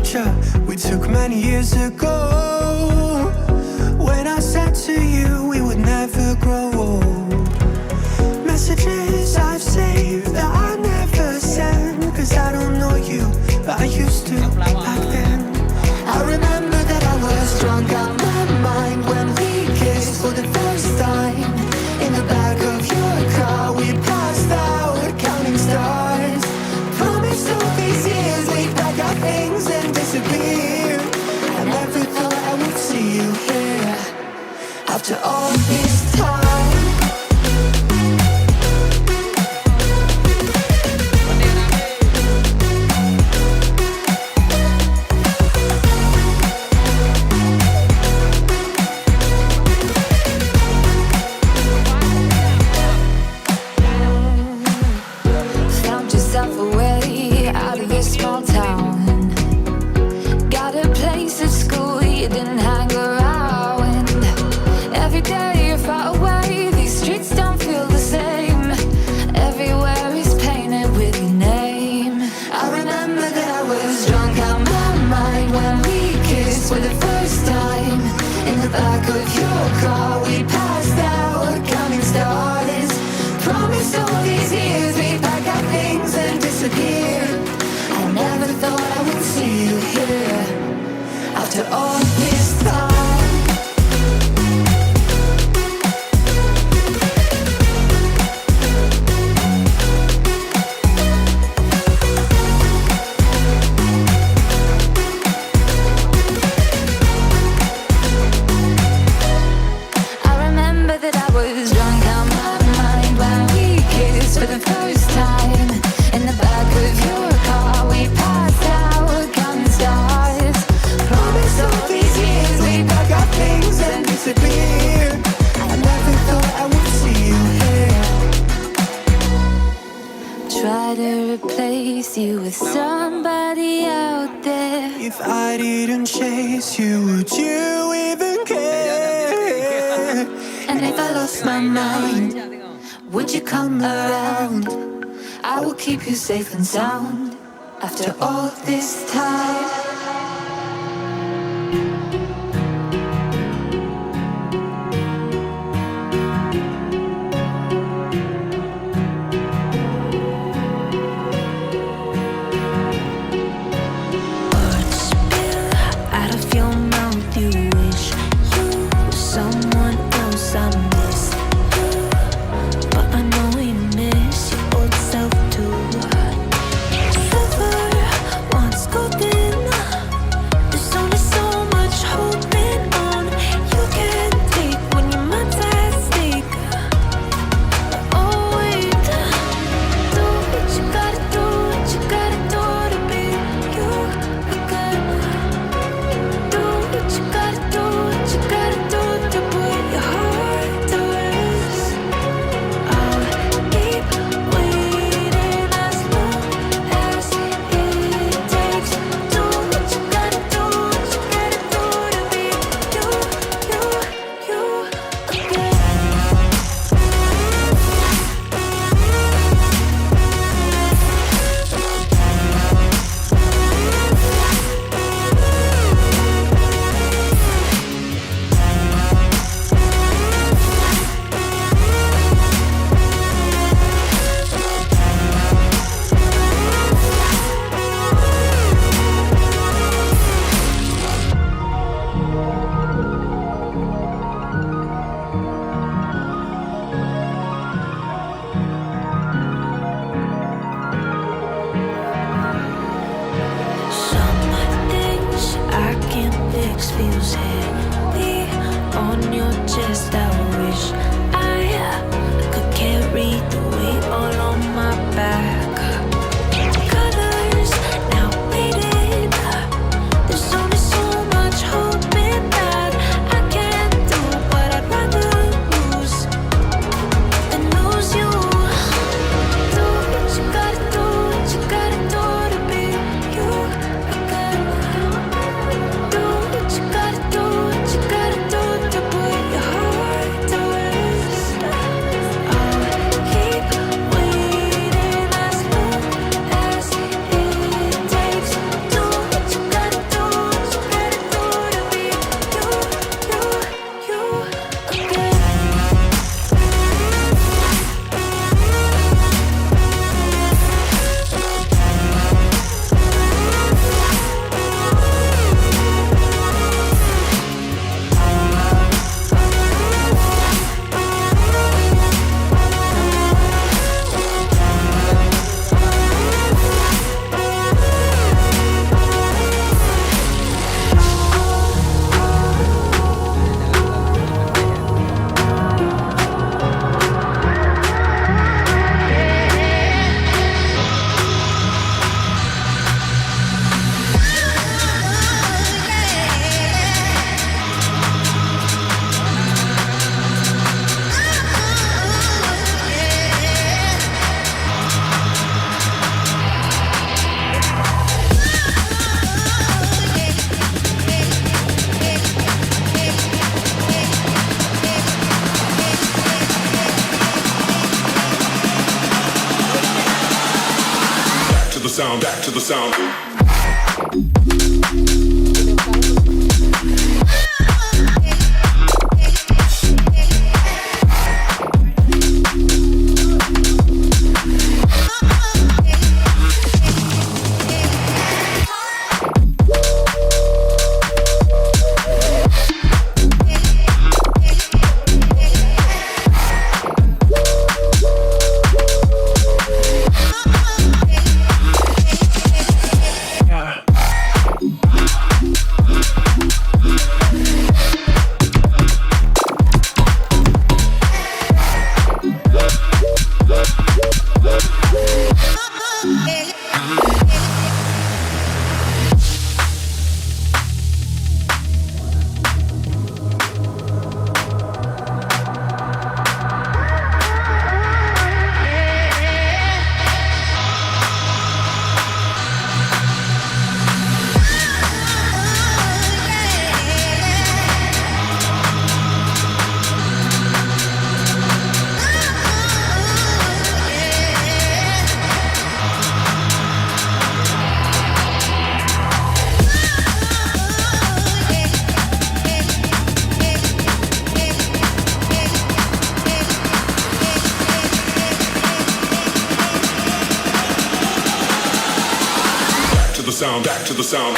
picture we took many years ago, when I said to you we would never grow old. Messages I've saved that I never send, cause I don't know you, but I used to back then. I remember that I was drunk out my mind when we kissed for the first time. In the back of your car we passed out counting stars. Promised all these years we'd pack our things and disappear. I never thought I would see you here after all this time. If I didn't chase you, would you even care? And if I lost my mind, would you come around? I will keep you safe and sound after all this time. Once golden sound, back to the sound. Sound, back to the sound.